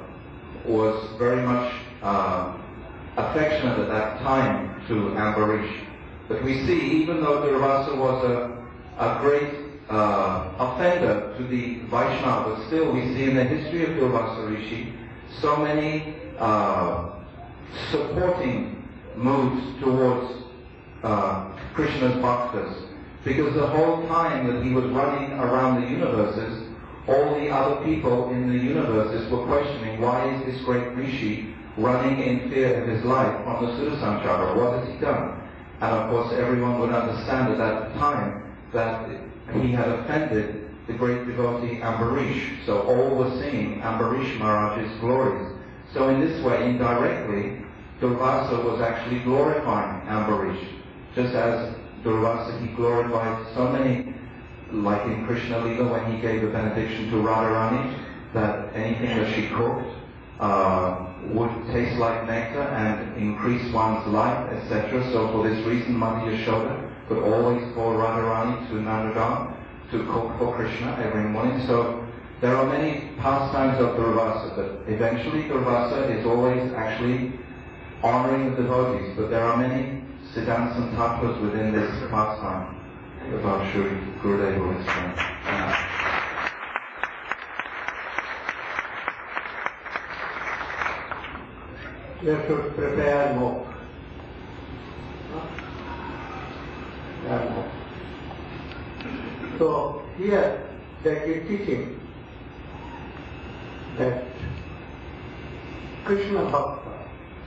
was very much affectionate at that time to Ambarish. But we see, even though Durvasa was a great offender to the Vaishnava, but still we see in the history of Durvasa Rishi so many supporting moves towards Krishna's bhaktas. Because the whole time that he was running around the universes, all the other people in the universes were questioning, why is this great Rishi running in fear of his life on the Sudarsana Chakra? What has he done? And of course everyone would understand at that time that he had offended the great devotee Ambarish. So all were singing Ambarish Maharaj's glories. So in this way, indirectly, Durvasa was actually glorifying Ambarish. Just as Durvasa, he glorified so many, like in Krishna Lila when he gave a benediction to Radharani, that anything that she cooked would taste like nectar and increase one's life, etc. So for this reason, Mother Yashoda could always call Radharani to Nandagam to cook for Krishna every morning. So there are many pastimes of Durvasa, but eventually Durvasa is always actually honoring the devotees. But there are many siddhants and tattvas within this pastime. About Shri Gurudev will explain. you should prepare more. So here that is teaching that Krishna Bhakta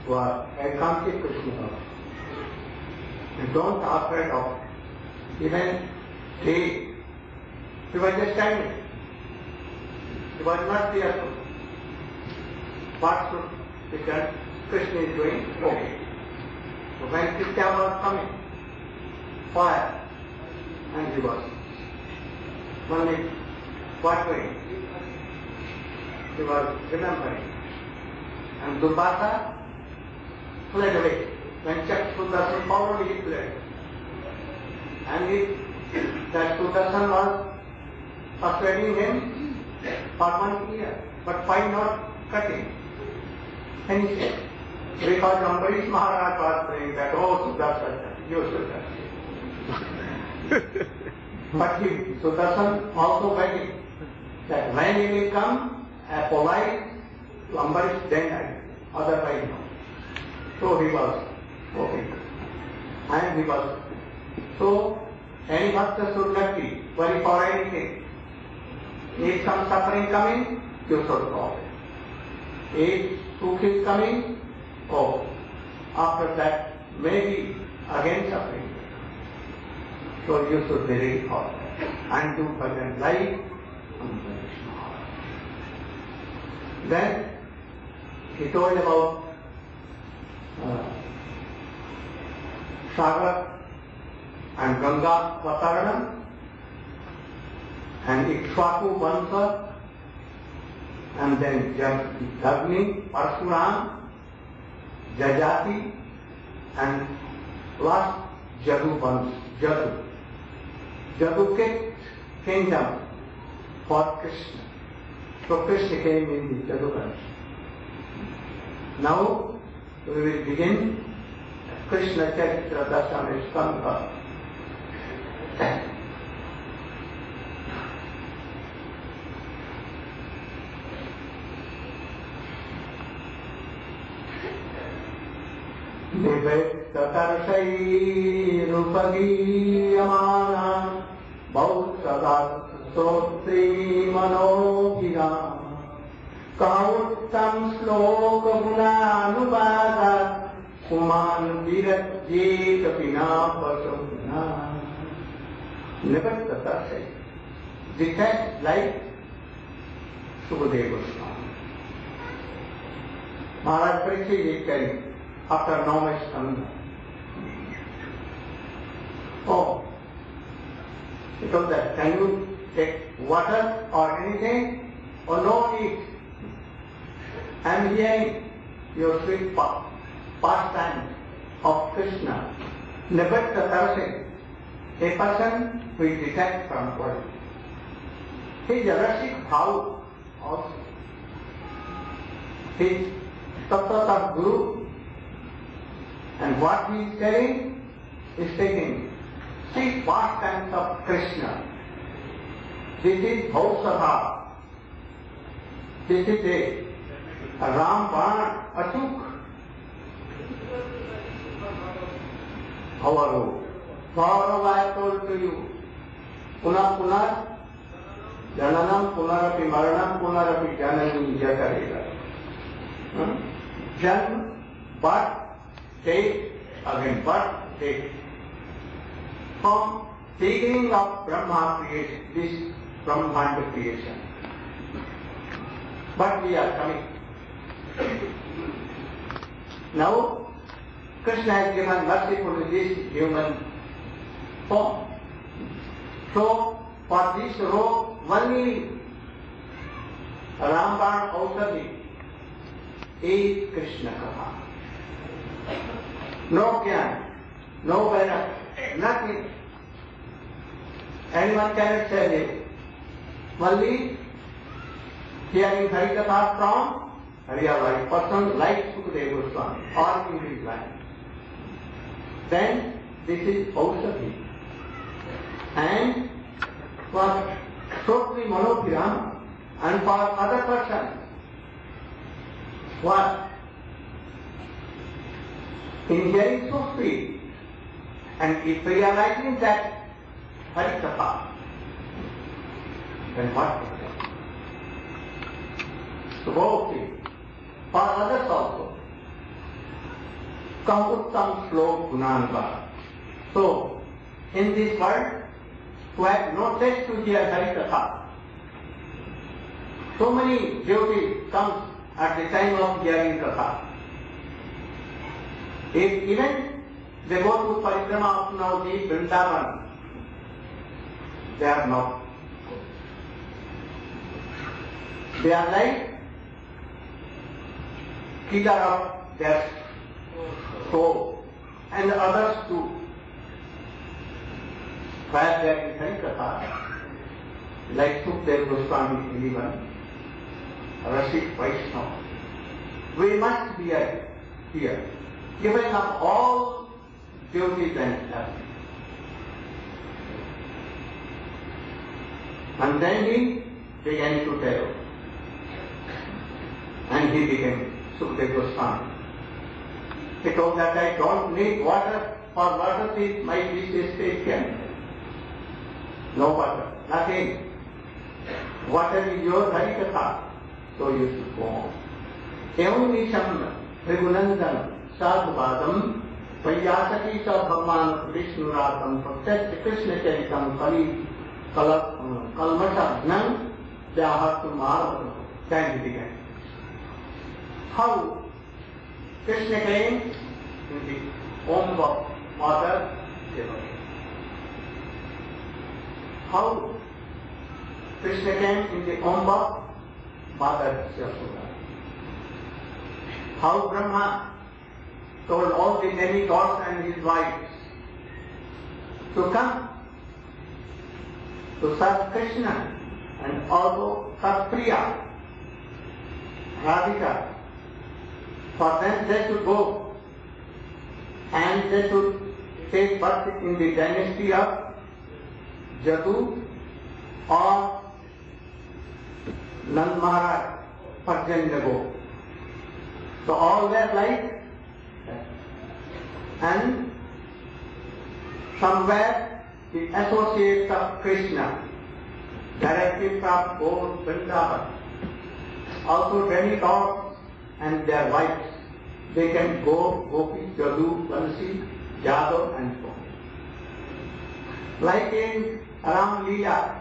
was accomplished Krishna Bhakta. And don't afraid of even he was just standing. He was not fearful. What should be done? Krishna is doing okay. So when Krishna was coming, fire, and he was only what doing? He was remembering. And Durvasa fled away. When Sudarshan followed, he fled. And that Sudarshan was persuading him for 1 year, but why not cutting? And he said, because Ambarish Maharaj was saying that, oh Sudarshan, you Sudarshan. But Sudarshan also begging that when he will come, a polite to Ambarish, then I, otherwise no. So he was okay. And he was, so any bhakta should not be worried for anything. If some suffering coming, you should go. If sukh is coming, go. After that, maybe again suffering. So you should be ready for that. And do bhajan like then he told about Sagar and Ganga Vataranam and Ikshvaku Vansha and then Dagni, Parsuram, Jajati and last Jadu Vansha. Jadu kingdom for Krishna. So Krishna came in the Jadu Vansha. Now we will begin Krishna Charitra Dasam Skandha. Nivettatarshai Rupagiyamana Bhautsadat Sotri Manobhira Kauttam Sloka Gunanubhagat Kuman Virat Jeta Pina Pasumna Nivettatarshai detached like Sukadeva Goswami. Maharaj Parikshit is telling after Namash Skandha. Oh, he told that, can you take water or anything or no need? I am hearing your sweet pastime of Krishna. Nivatta Tarsi, a person who is detached from body. He is a Rashik Bhav also. He is Tattva Guru. And what he is telling is taking 6 pastimes of Krishna. This is Bhausabha. This is a Rambana Achuk. Bhavaru. Bhavaru I told to you. Punar Jananam Punarapi Maranam Punarapi Jananam Jakarega. Jan, but take, again, but take. From beginning of Brahma creation, this Brahmanda creation. But we are coming. Now, Krishna has given mercifully this human form. So, for this robe, only Ramban Ausadi is Krishna Katha. No Gyan, no Vaira, nothing. Anyone cannot say this. Only hearing Harikatha from a real life person like Sukadeva Goswami or in his life. Then this is Ausadi. And for Sotri Manobhiram and for other persons, what? in hearing so sweet, and if realizing that Harikatha, then what? So both for others also. Kahuttam Slok Gunanga. So, in this world, who have no taste to hear Harikatha, so many beauty comes at the time of hearing Katha. If even they go to Parikrama of Navji, Vrindavan, they are not. They are like killer of their soul, and others too. Where there is Harikatha, like Sukhdev Goswami even, Rashid Vaishnava. We must be here, giving up all duties and everything. And then he began to tell. And he became Sukhdev Goswami. He told that I don't need water, for water is my wish is taken. No water, nothing. Water is your Harikatha, so you should go on. Evam Nisham Rigunandan Sadhvadam Vaiyasaki sa Bhagwan Vishnuradam Pratyat Krishna Charitam Kali Kalmashabnam Jahatu Marvam. Then he began. How Krishna came in the womb of Mother Devaki. How Krishna came in the womb of Mother Yashoda. How Brahma told all the demigods and his wives to come to serve Krishna and also serve Priya, Radhika. For them they should go and they should take birth in the dynasty of Jatu or Nand Maharaj for them ago. So all were like that. And somewhere the associates of Krishna, directly from both Vrindavan, also demigods and their wives, they can go Gopi, Jadu, Bansi, Yadav and so on. Like in Ram Leela,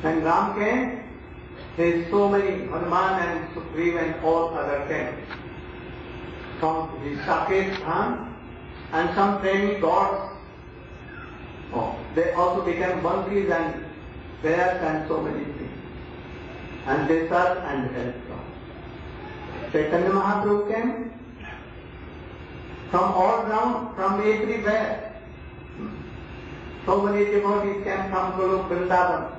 when Ram came, there is so many, Hanuman and Sukhdev and all other came from his Saket, and some demigods. They also became mantris and bears and so many things. And they serve and help God. Chaitanya Mahaprabhu came from all round, from everywhere. So many devotees came from Guru Vrindavan,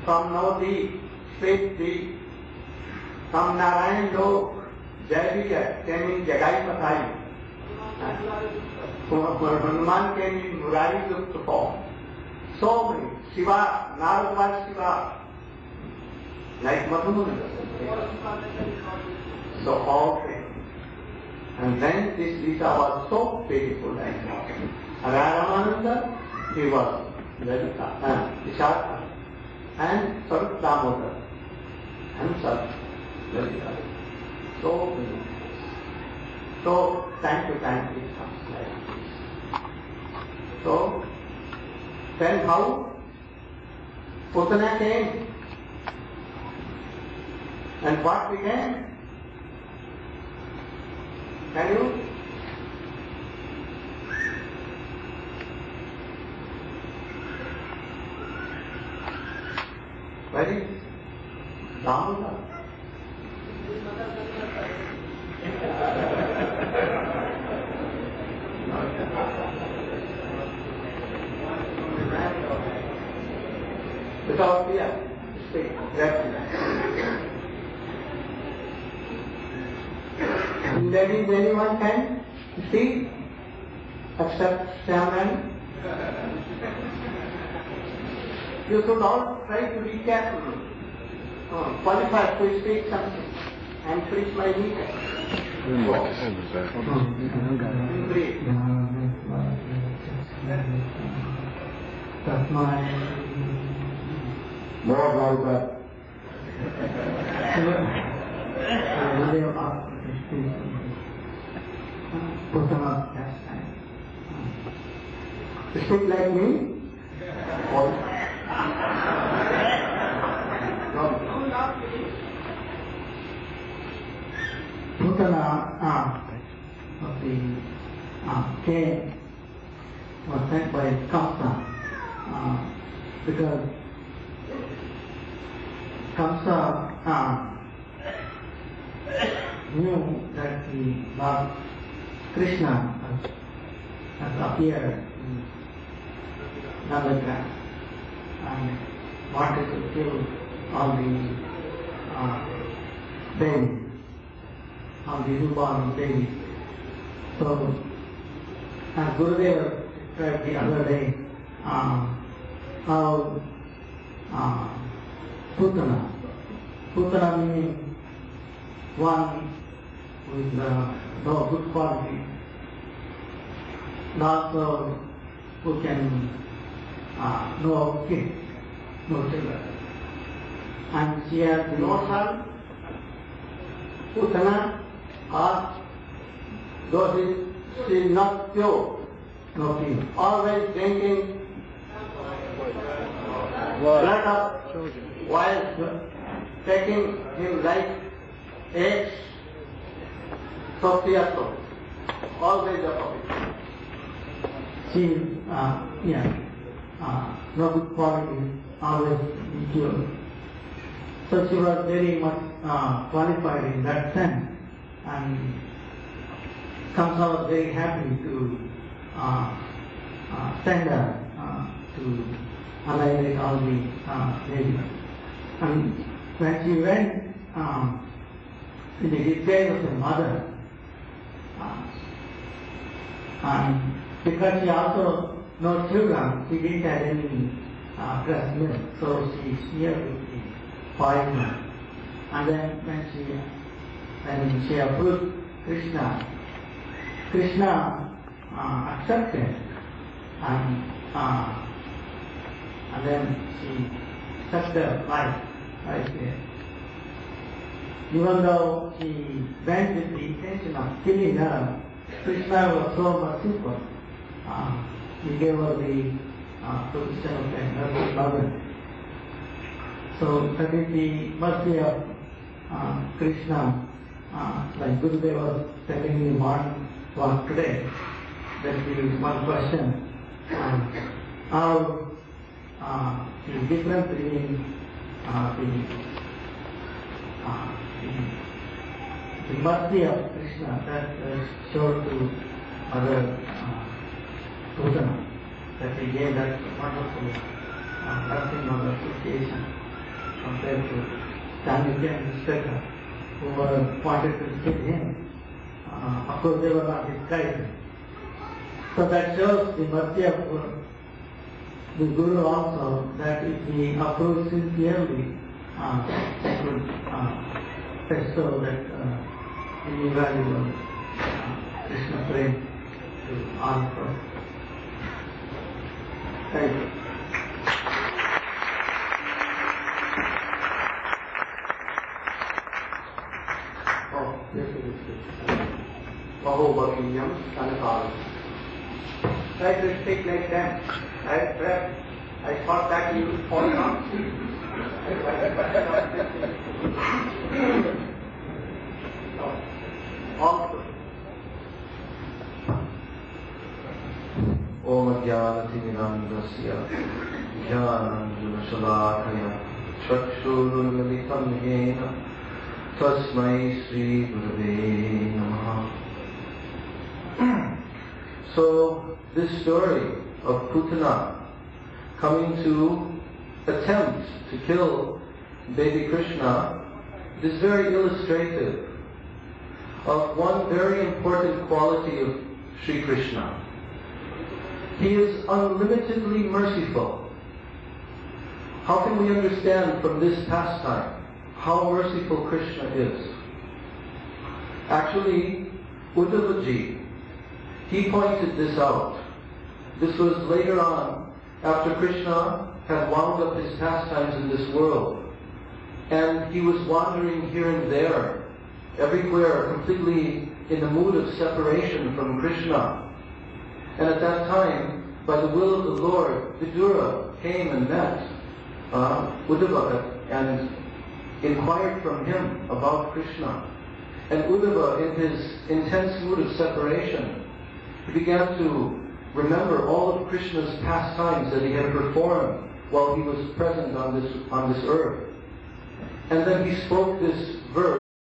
from Navadip, Svetdeep, from Narayan Lok, Jayavijay came in Jagai Pathai. Hanuman came in Murari Yukta form. So many. Shiva, Narad Shiva, like Madhumuna. So all came. And then this Lisa was so beautiful and Ramananda, he was Vishaka, and Sarat Damodar, and Sarat Lalita. So many. So time to time it comes like this. So then how Putana came and what became? Can you? Very Damodar. Without fear, speak directly. Ladies, anyone can speak except Shyamran? You should all try to be careful, qualified to speak something and preach my meeting. That's my More about that. Speak like me? Or Putana of the king was sent by Kamsa because Kamsa knew that the Lord Krishna has appeared in Nandaka and wanted to kill all the babies, all the newborn babies. So, as Gurudeva described the other day, how Putana meaning one with no good quality, not who can no kids, no children. And she has no son, Putana, or though she is not pure, no pure, always drinking blood of while taking him like eggs, Sophia, always a puppy. She, no good quality, always pure. So she was very much qualified in that sense, and Kamsa was very happy to send her to annihilate all the babies. And when she went in the disguise of her mother, and because she also no children, she didn't have any breast milk, so she shared with the poison. And then when she approached Krishna accepted, and then she sucked her life right there. Even though she went with the intention of killing her, Krishna was so merciful. He gave her the position of a nurse's mother. So that is the mercy of Krishna. Like Gurudeva was telling in the morning walk today, that is one question. How the difference between the mercy of Krishna that showed to other Putana, that he gave that wonderful nursing mother association compared to Chandra and Stheta, who wanted to kill him. Of course, they were not his guys. So that shows the mercy of the Guru also, that if he approves sincerely, he could bestow that invaluable Krishna prema to all of us. Thank you. Oh, yes, it is. Bahubhaviyam Sanakal. Try to speak like them. I thought that you would fall down. Also. Om Jnanatinandasya Jnananjunashalakaya Chakshurunmilitam Yena Tasmai Sri Gurave Namaha. So, this story of Putana coming to attempt to kill baby Krishna is very illustrative of one very important quality of Sri Krishna. He is unlimitedly merciful. How can we understand from this pastime how merciful Krishna is? Actually, Uddhavaji, he pointed this out. This was later on, after Krishna had wound up his pastimes in this world, and he was wandering here and there, everywhere, completely in the mood of separation from Krishna. And at that time, by the will of the Lord, Vidura came and met Uddhava and inquired from him about Krishna. And Uddhava, in his intense mood of separation, he began to remember all of Krishna's pastimes that he had performed while he was present on this earth. And then he spoke this verse,